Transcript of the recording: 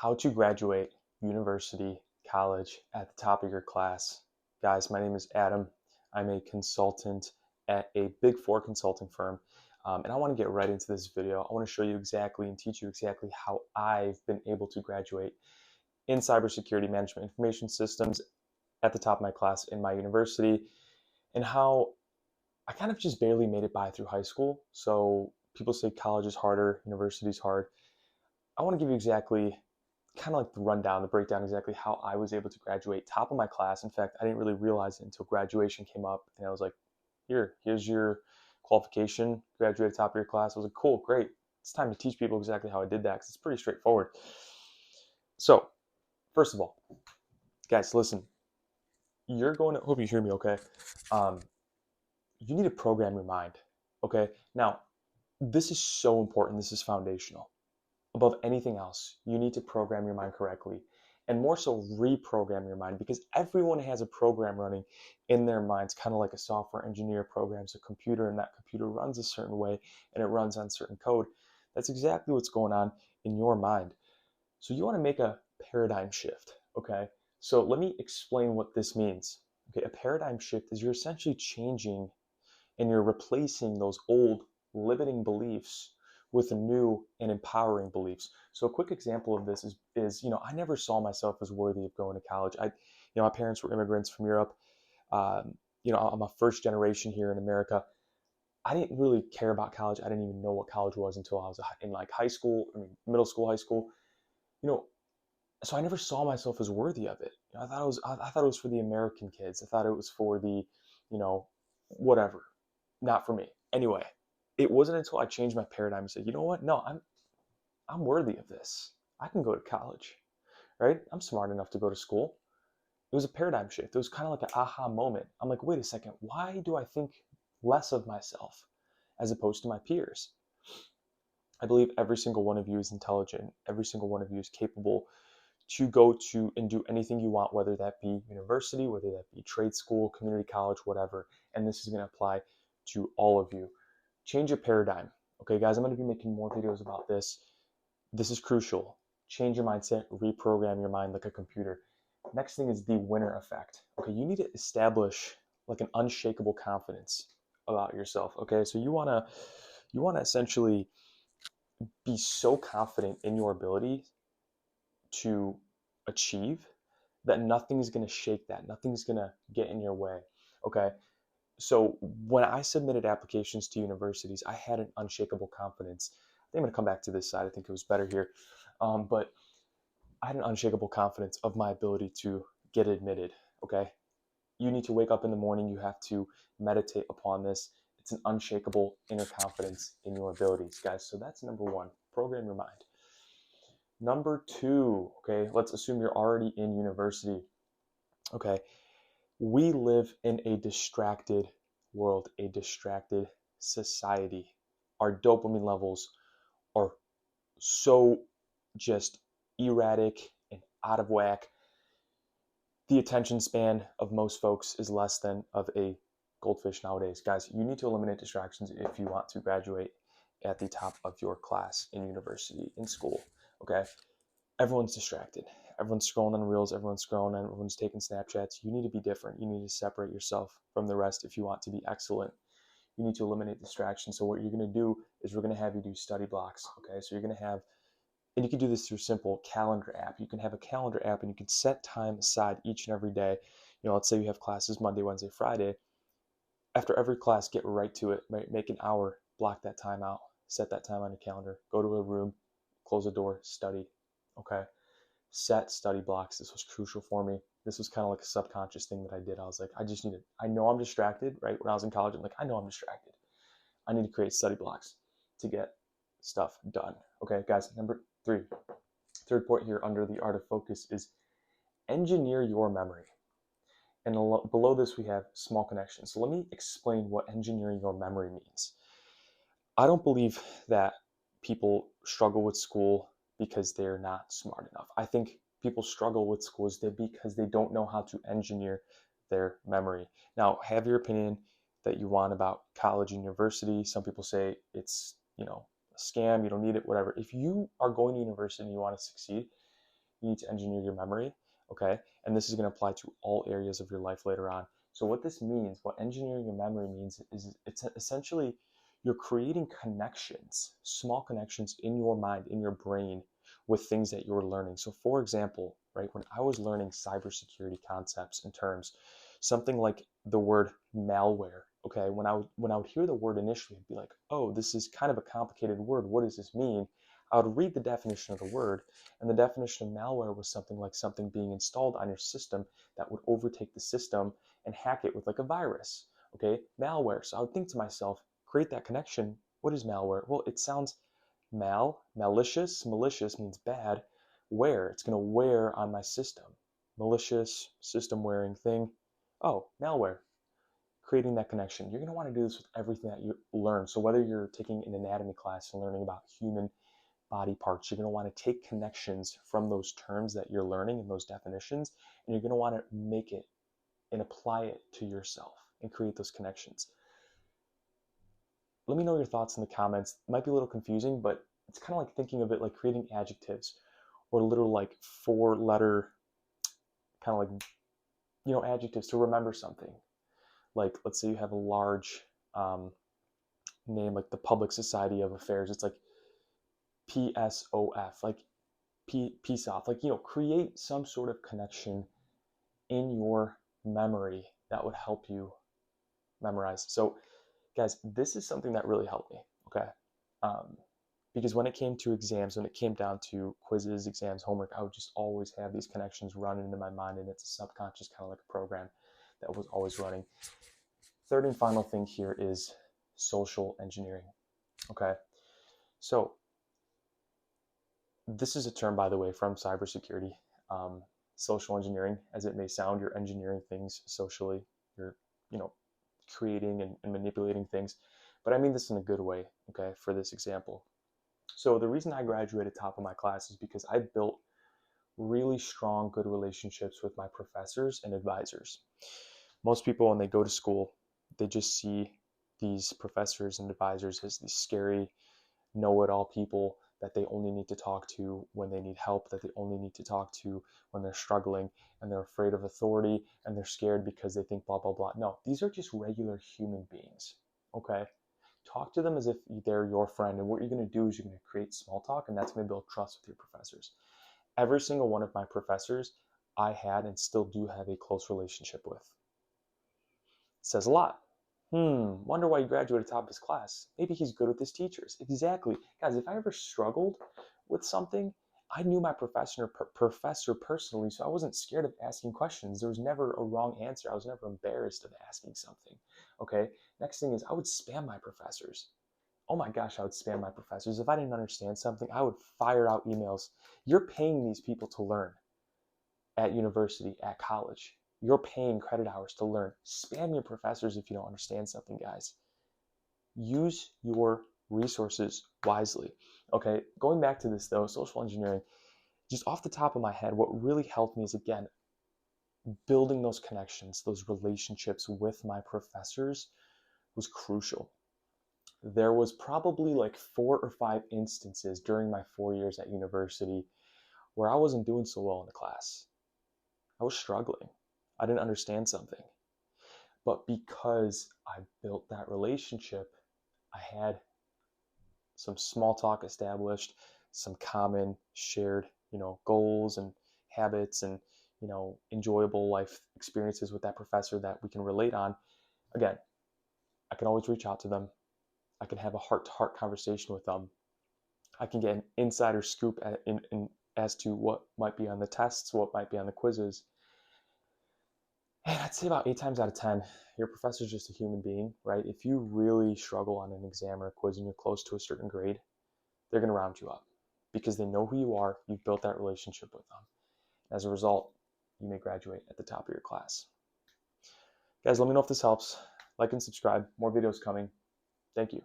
How to graduate university, college at the top of your class. Guys, my name is Adam. I'm a consultant at a Big Four consulting firm. And I want to get right into this video. I want to show you exactly and teach you exactly how I've been able to graduate in cybersecurity management information systems at the top of my class in my university, and how I kind of just barely made it by through high school. So people say college is harder, university is hard. I want to give you exactly kind of like the rundown, the breakdown, exactly how I was able to graduate top of my class. In fact, I didn't really realize it until graduation came up, and I was like, here's your qualification, graduate top of your class. I was like, cool, great. It's time to teach people exactly how I did that because it's pretty straightforward. So, first of all, guys, listen, hope you hear me okay. Um, you need to program your mind, okay? Now, this is so important. This is foundational. Above anything else, you need to program your mind correctly, and more so reprogram your mind, because everyone has a program running in their minds, kind of like a software engineer programs a computer, and that computer runs a certain way and it runs on certain code. That's exactly what's going on in your mind. So you want to make a paradigm shift, okay? So let me explain what this means. Okay, a paradigm shift is you're essentially changing and you're replacing those old limiting beliefs with new and empowering beliefs. So a quick example of this is I never saw myself as worthy of going to college. My parents were immigrants from Europe. I'm a first generation here in America. I didn't really care about college. I didn't even know what college was until I was in like high school. Middle school, high school. You know, so I never saw myself as worthy of it. I thought it was for the American kids. I thought it was for the, whatever, not for me. Anyway, it wasn't until I changed my paradigm and said, you know what? No, I'm worthy of this. I can go to college, right? I'm smart enough to go to school. It was a paradigm shift. It was kind of like an aha moment. I'm like, wait a second, why do I think less of myself as opposed to my peers? I believe every single one of you is intelligent. Every single one of you is capable to go to and do anything you want, whether that be university, whether that be trade school, community college, whatever. And this is going to apply to all of you. Change your paradigm. Okay, guys, I'm going to be making more videos about this. This is crucial. Change your mindset, reprogram your mind like a computer. Next thing is the winner effect. Okay, you need to establish like an unshakable confidence about yourself. Okay, so you want to essentially be so confident in your ability to achieve that nothing's going to shake that. Nothing's going to get in your way. Okay. So when I submitted applications to universities, I had an unshakable confidence. I think I'm going to come back to this side. I think it was better here. But I had an unshakable confidence of my ability to get admitted. Okay. You need to wake up in the morning. You have to meditate upon this. It's an unshakable inner confidence in your abilities, guys. So that's number one. Program your mind. Number two, okay, let's assume you're already in university. Okay, we live in a distracted world, a distracted society. Our dopamine levels are so just erratic and out of whack. The attention span of most folks is less than of a goldfish nowadays. Guys, you need to eliminate distractions if you want to graduate at the top of your class in university, in school. Okay, everyone's distracted. Everyone's scrolling on reels, everyone's taking Snapchats. You need to be different. You need to separate yourself from the rest if you want to be excellent. You need to eliminate distractions. So what you're going to do is we're going to have you do study blocks. Okay, so you're going to have, and you can do this through simple calendar app. You can have a calendar app and you can set time aside each and every day. Let's say you have classes Monday, Wednesday, Friday. After every class, get right to it. Make an hour, block that time out, set that time on your calendar, go to a room, close the door, study. Okay, set study blocks. This was crucial for me. This was kind of like a subconscious thing that I did. I was like, I know I'm distracted, right? When I was in college, I'm like, I know I'm distracted. I need to create study blocks to get stuff done. Okay, guys, number three. Third point here under the art of focus is engineer your memory. And below this, we have small connections. So let me explain what engineering your memory means. I don't believe that people struggle with school because they're not smart enough. I think people struggle with school because they don't know how to engineer their memory. Now, have your opinion that you want about college and university. Some people say it's, a scam, you don't need it, whatever. If you are going to university and you want to succeed, you need to engineer your memory, okay? And this is going to apply to all areas of your life later on. So what this means, what engineering your memory means, is it's essentially you're creating connections, small connections in your mind, in your brain, with things that you're learning. So for example, right, when I was learning cybersecurity concepts and terms, something like the word malware, okay, when I would hear the word initially, I'd be like, oh, this is kind of a complicated word. What does this mean? I would read the definition of the word, and the definition of malware was something like something being installed on your system that would overtake the system and hack it with like a virus, okay? Malware. So I would think to myself, create that connection. What is malware? Well, it sounds malicious. Malicious means bad. Wear, it's going to wear on my system. Malicious, system wearing thing. Oh, malware. Creating that connection. You're going to want to do this with everything that you learn. So whether you're taking an anatomy class and learning about human body parts, you're going to want to take connections from those terms that you're learning and those definitions, and you're going to want to make it and apply it to yourself and create those connections. Let me know your thoughts in the comments. It might be a little confusing, but it's kind of like thinking of it like creating adjectives or little like 4-letter kind of like, adjectives to remember something. Like, let's say you have a large name, like the Public Society of Affairs. It's like PSOF, like peace off. Like, create some sort of connection in your memory that would help you memorize. So, guys, this is something that really helped me, okay? Because when it came to exams, when it came down to quizzes, exams, homework, I would just always have these connections running into my mind, and it's a subconscious kind of like a program that was always running. Third and final thing here is social engineering, okay? So this is a term, by the way, from cybersecurity. Social engineering, as it may sound, you're engineering things socially. You're, creating and manipulating things. But I mean this in a good way, okay, for this example. So the reason I graduated top of my class is because I built really strong, good relationships with my professors and advisors. Most people, when they go to school, they just see these professors and advisors as these scary, know-it-all people that they only need to talk to when they need help, that they only need to talk to when they're struggling, and they're afraid of authority, and they're scared because they think blah, blah, blah. No, these are just regular human beings, okay? Talk to them as if they're your friend, and what you're going to do is you're going to create small talk, and that's going to build trust with your professors. Every single one of my professors I had and still do have a close relationship with. It says a lot. Wonder why he graduated top of his class. Maybe he's good with his teachers. Exactly. Guys, if I ever struggled with something, I knew my professor personally, so I wasn't scared of asking questions. There was never a wrong answer. I was never embarrassed of asking something. Okay? Next thing is I would spam my professors. Oh my gosh, I would spam my professors. If I didn't understand something, I would fire out emails. You're paying these people to learn at university, at college. You're paying credit hours to learn. Spam your professors if you don't understand something, guys. Use your resources wisely. Okay, going back to this though, social engineering, just off the top of my head, what really helped me is, again, building those connections, those relationships with my professors was crucial. There was probably like 4 or 5 instances during my 4 years at university where I wasn't doing so well in the class. I was struggling. I didn't understand something. But because I built that relationship, I had some small talk established, some common shared, goals and habits and, enjoyable life experiences with that professor that we can relate on. Again, I can always reach out to them. I can have a heart-to-heart conversation with them. I can get an insider scoop as to what might be on the tests, what might be on the quizzes. And I'd say about 8 times out of 10, your professor's just a human being, right? If you really struggle on an exam or a quiz and you're close to a certain grade, they're going to round you up because they know who you are. You've built that relationship with them. As a result, you may graduate at the top of your class. Guys, let me know if this helps. Like and subscribe. More videos coming. Thank you.